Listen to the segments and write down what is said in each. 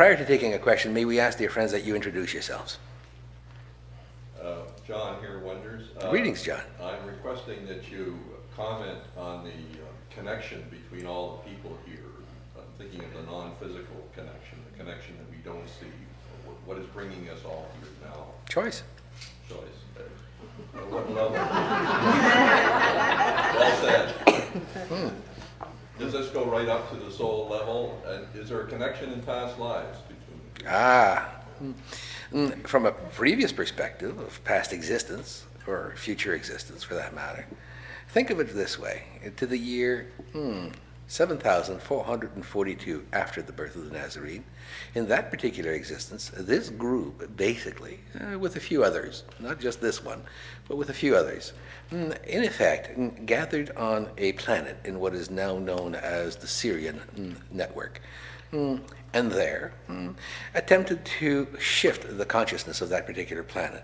prior to taking a question, may we ask dear friends that you introduce yourselves? John here, Wonders. Greetings, John. I'm requesting that you comment on the connection between all the people here. I'm thinking of the non-physical connection, the connection that we don't see. What is bringing us all here now? Choice. What level? Well said. Does this go right up to the soul level? And is there a connection in past lives between the two? From a previous perspective of past existence, or future existence for that matter, think of it this way. To the year 7,442 after the birth of the Nazarene, in that particular existence, this group basically, with a few others, not just this one, but with a few others, in effect gathered on a planet in what is now known as the Syrian network, and there attempted to shift the consciousness of that particular planet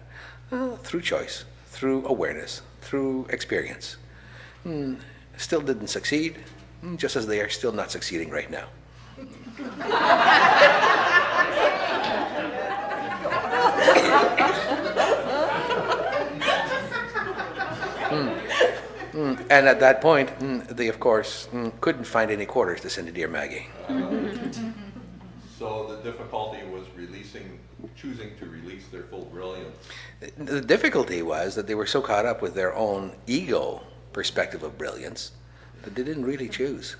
through choice, through awareness, through experience. Still didn't succeed, just as they are still not succeeding right now. And at that point, they of course couldn't find any quarters to send to dear Maggie. So the difficulty was choosing to release their full brilliance. The difficulty was that they were so caught up with their own ego perspective of brilliance that they didn't really choose.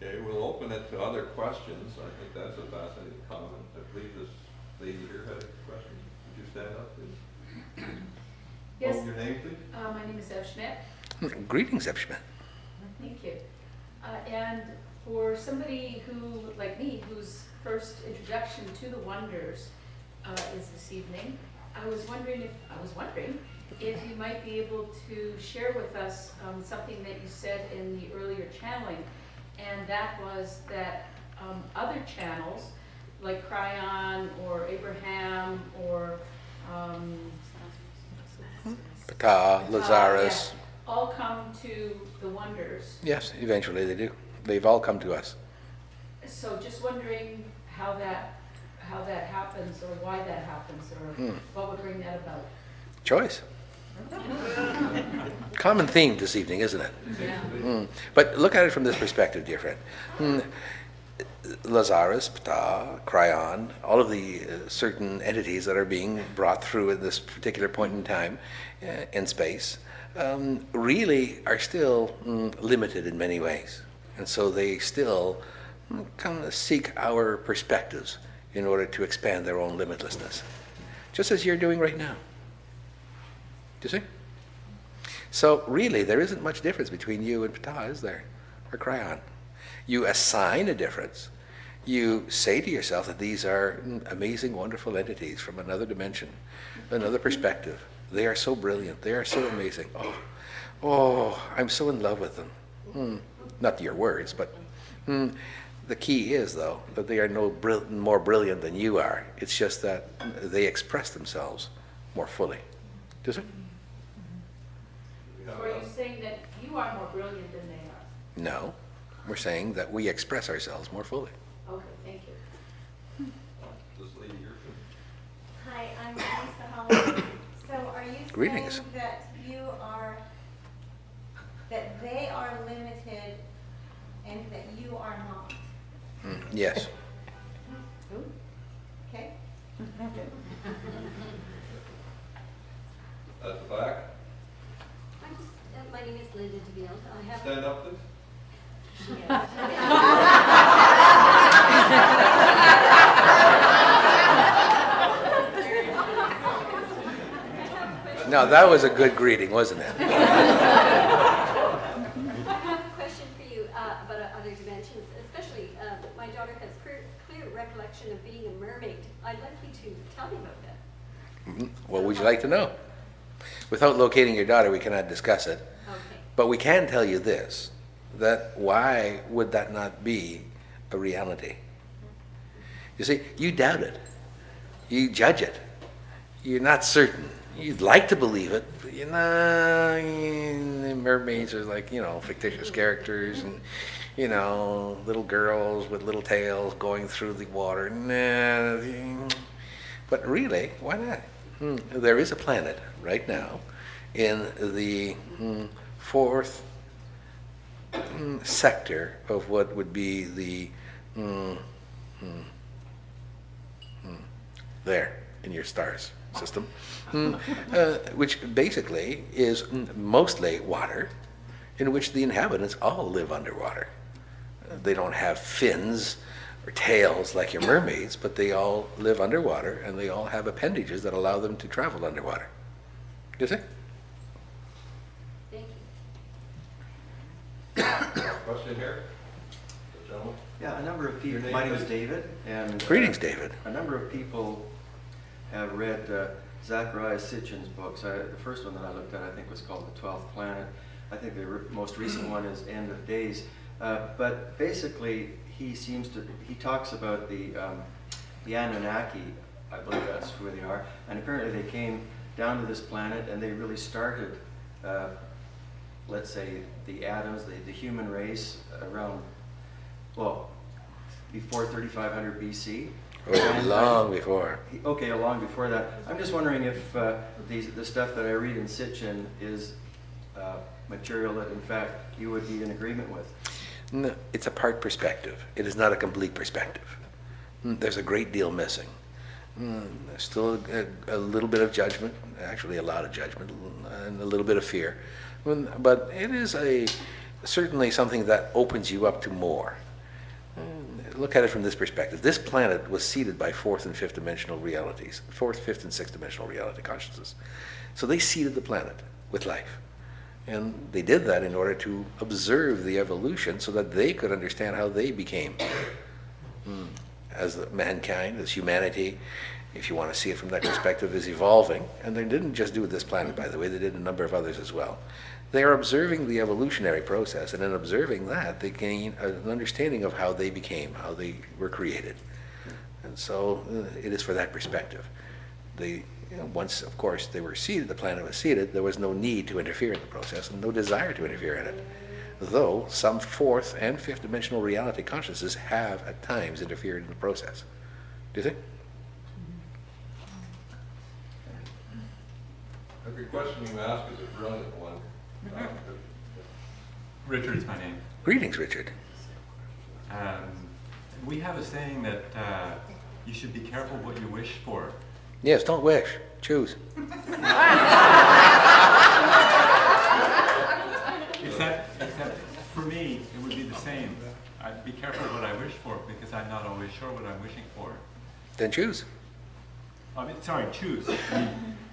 Okay, we'll open it to other questions. I think that's a fascinating comment. I believe this lady here had a question. Would you stand up, please? Yes. Your name, please? My name is Ev Schmidt. Greetings, Ev Schmidt. Thank you. And for somebody who, like me, whose first introduction to the wonders is this evening, I was wondering if you might be able to share with us something that you said in the earlier channeling, and that was that other channels like Cryon or Abraham or Ptah, Lazarus. all come to the wonders. Yes, eventually they do. They've all come to us. So just wondering how that happens, or why that happens, or what would bring that about. Choice. Common theme this evening, isn't it? Yeah. But look at it from this perspective, dear friend. Lazarus, Ptah, Cryon, all of the certain entities that are being brought through at this particular point in time in space really are still limited in many ways. And so they still kind of seek our perspectives in order to expand their own limitlessness, just as you're doing right now. Do you see? So really, there isn't much difference between you and Ptah, is there? Or Cryon. You assign a difference. You say to yourself that these are amazing, wonderful entities from another dimension, another perspective. They are so brilliant. They are so amazing. Oh, I'm so in love with them. Not your words, but the key is, though, that they are no more brilliant than you are. It's just that they express themselves more fully. Does it? So are you saying that you are more brilliant than they are? No. We're saying that we express ourselves more fully. Okay, thank you. This lady here. Hi, I'm Lisa Holly. So are you Greetings. saying that that they are limited and that you are not? Yes. Okay. At the back. My name is Linda DeVille. I have Stand up, please. Now that was a good greeting, wasn't it? I have a question for you about other dimensions, especially my daughter has clear recollection of being a mermaid. I'd like you to tell me about that. What would you like to know? Without locating your daughter, we cannot discuss it. Okay. But we can tell you this, that why would that not be a reality? You see, you doubt it. You judge it. You're not certain. You'd like to believe it, but mermaids are like, fictitious characters, and, you know, little girls with little tails going through the water. Nah. But really, why not? There is a planet right now in the fourth sector of what would be the there in your stars system, which basically is mostly water, in which the inhabitants all live underwater. They don't have fins or tails like your mermaids, but they all live underwater, and they all have appendages that allow them to travel underwater. You see? Thank you. Question here? The gentleman? Yeah, a number of Your people, name, my name is please? David, and Greetings, David. a number of people have read Zachariah Sitchin's books. The first one that I looked at, I think, was called The 12th Planet. I think the most recent one is End of Days. But basically, he talks about the Anunnaki, I believe that's who they are, and apparently they came down to this planet and they really started, let's say, the atoms, the human race around, well, before 3500 BC. Oh, long before. Okay, long before that. I'm just wondering if the stuff that I read in Sitchin is material that, in fact, you would be in agreement with. No, it's a part perspective. It is not a complete perspective. There's a great deal missing. There's still a little bit of judgment, actually a lot of judgment, and a little bit of fear. But it is certainly something that opens you up to more. Look at it from this perspective. This planet was seeded by fourth and fifth dimensional realities, fourth, fifth, and sixth dimensional reality consciousness. So they seeded the planet with life. And they did that in order to observe the evolution so that they could understand how they became as mankind, as humanity, if you want to see it from that perspective, is evolving. And they didn't just do this planet, by the way, they did a number of others as well. They are observing the evolutionary process, and in observing that, they gain an understanding of how they became, how they were created. And so it is for that perspective. Once, of course, they were seeded, the planet was seeded, there was no need to interfere in the process and no desire to interfere in it. Though some fourth and fifth dimensional reality consciousnesses have at times interfered in the process. Do you think? Every question you ask is a brilliant one. Richard's my name. Greetings, Richard. We have a saying that you should be careful what you wish for. Yes, don't wish, choose. Except for me, it would be the same. I'd be careful what I wish for because I'm not always sure what I'm wishing for. Then choose. Choose.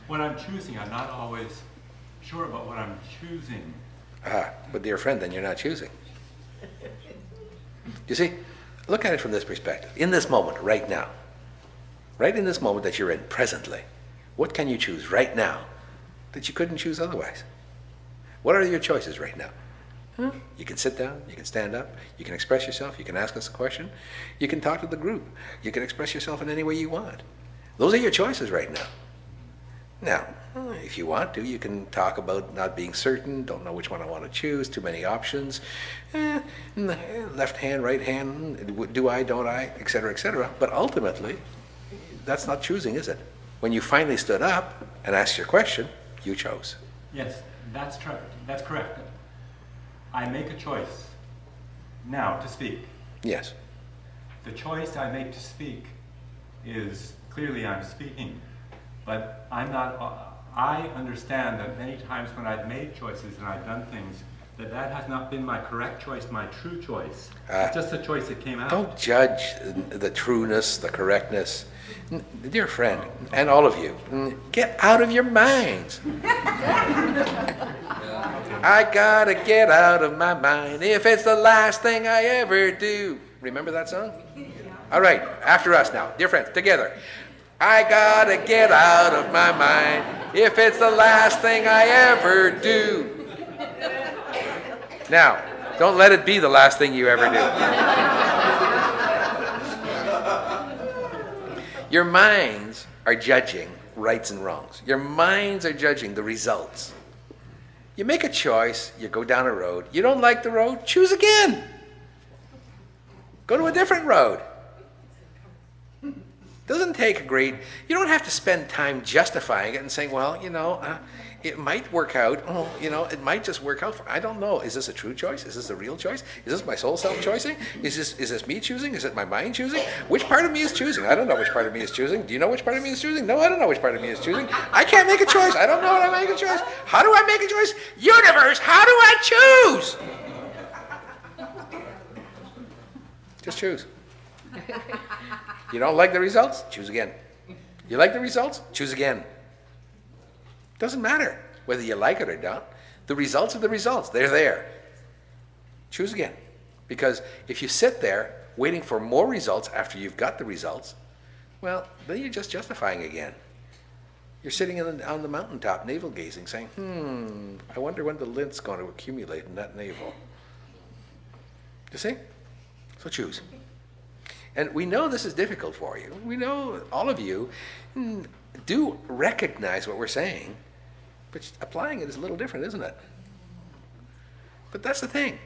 What I'm choosing, I'm not always sure about what I'm choosing. But dear friend, then you're not choosing. You see, look at it from this perspective. In this moment, right now, right in this moment that you're in presently, what can you choose right now that you couldn't choose otherwise? What are your choices right now? You can sit down, you can stand up, you can express yourself, you can ask us a question, you can talk to the group, you can express yourself in any way you want. Those are your choices right now. Now, if you want to, you can talk about not being certain, don't know which one I want to choose, too many options, left hand, right hand, do I, don't I, etc., etc. But ultimately, that's not choosing, is it? When you finally stood up and asked your question, you chose. Yes, that's true. That's correct. I make a choice now to speak. Yes. The choice I make to speak is clearly I'm speaking, but I'm not. I understand that many times when I've made choices and I've done things, that has not been my correct choice, my true choice. It's just a choice that came out. Don't judge the trueness, the correctness. Dear friend, and all of you, get out of your minds. I gotta get out of my mind if it's the last thing I ever do. Remember that song? All right, after us now. Dear friends, together. I gotta get out of my mind if it's the last thing I ever do. Now, don't let it be the last thing you ever do. Your minds are judging rights and wrongs. Your minds are judging the results. You make a choice, you go down a road. You don't like the road, choose again. Go to a different road. Doesn't take a great, you don't have to spend time justifying it and saying, well, you know, it might work out. Oh, you know, it might just work out. I don't know. Is this a true choice? Is this a real choice? Is this my soul self-choosing? Is this me choosing? Is it my mind choosing? Which part of me is choosing? I don't know which part of me is choosing. Do you know which part of me is choosing? No, I don't know which part of me is choosing. I can't make a choice. I don't know how to make a choice. How do I make a choice? Universe, how do I choose? Just choose. You don't like the results? Choose again. You like the results? Choose again. Doesn't matter whether you like it or not. The results are the results. They're there. Choose again. Because if you sit there waiting for more results after you've got the results, well, then you're just justifying again. You're sitting on the mountaintop navel gazing saying, I wonder when the lint's going to accumulate in that navel. You see? So choose. And we know this is difficult for you. We know all of you do recognize what we're saying, but applying it is a little different, isn't it? But that's the thing.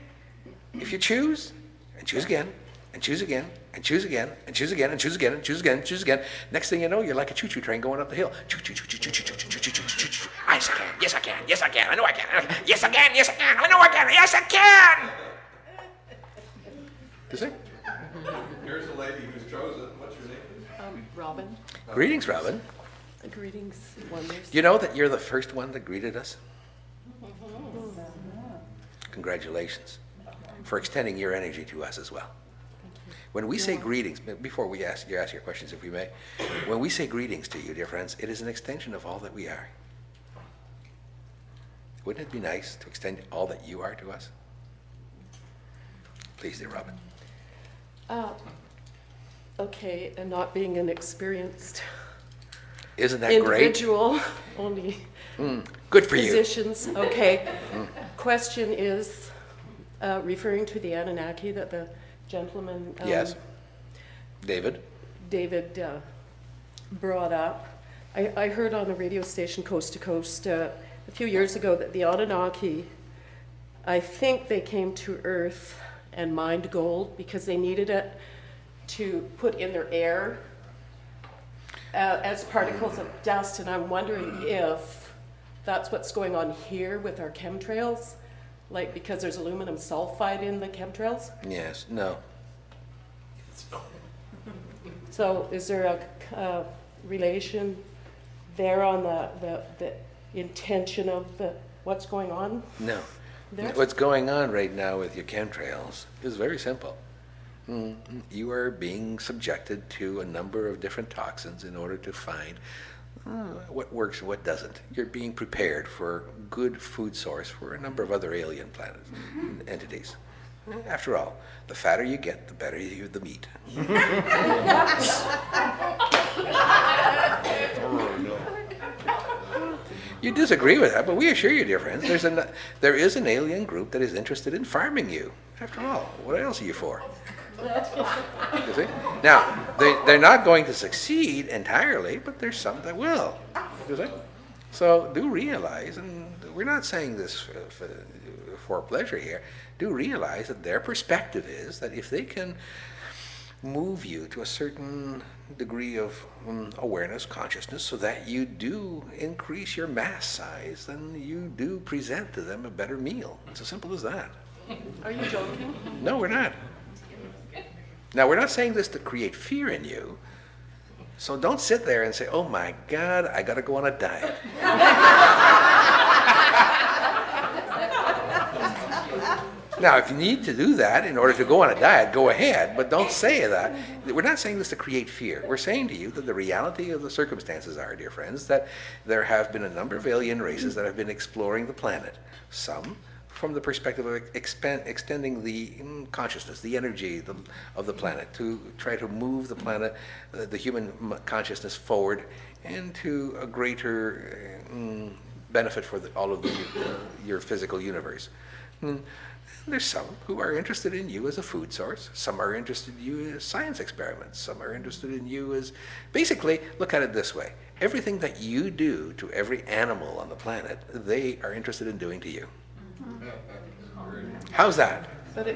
If you choose, and choose again, and choose again, and choose again, and choose again, and choose again, and choose again, and choose again, next thing you know, you're like a choo-choo train going up the hill. Choo-choo-choo-choo-choo-choo-choo-choo-choo-choo-choo. Yes, I can. Yes, I can. Yes, I can. I know I can. Yes, I can. Yes, I can. I know I can. Yes, I can. You see? Here's a lady who's chosen. What's your name? Robin. Greetings, Robin. Greetings, wonders. You know that you're the first one that greeted us? Congratulations for extending your energy to us as well. When we say greetings, before we ask your questions, if we may, when we say greetings to you, dear friends, it is an extension of all that we are. Wouldn't it be nice to extend all that you are to us? Please, dear Robin. Okay, and not being an experienced Isn't that great? individual, only Good for you. physicians. Okay. Question is referring to the Anunnaki that the gentleman Yes. David? brought up. I heard on the radio station Coast to Coast a few years ago that the Anunnaki, I think they came to Earth and mined gold because they needed it to put in their air as particles of dust, and I'm wondering if that's what's going on here with our chemtrails, like because there's aluminum sulfide in the chemtrails. Yes. No. So is there a relation there on the intention of what's going on No. there? What's going on right now with your chemtrails is very simple. You are being subjected to a number of different toxins in order to find what works and what doesn't. You're being prepared for good food source for a number of other alien planets, entities. After all, the fatter you get, the better the meat. You disagree with that, but we assure you, dear friends, there is an alien group that is interested in farming you. After all, what else are you for? You see? Now, they're not going to succeed entirely, but there's some that will. You see? So do realize, and we're not saying this for pleasure here, do realize that their perspective is that if they can move you to a certain degree of awareness, consciousness, so that you do increase your mass size, then you do present to them a better meal. It's as simple as that. Are you joking? No, we're not. Now, we're not saying this to create fear in you, so don't sit there and say, oh my God, I got to go on a diet. Now, if you need to do that in order to go on a diet, go ahead, but don't say that. We're not saying this to create fear. We're saying to you that the reality of the circumstances are, dear friends, that there have been a number of alien races that have been exploring the planet. Some from the perspective of extending the consciousness, the energy of the planet, to try to move the planet, the human consciousness forward into a greater benefit for all of your physical universe. There's some who are interested in you as a food source. Some are interested in you as science experiments. Some are interested in you as, basically, look at it this way. Everything that you do to every animal on the planet, they are interested in doing to you. How's that? But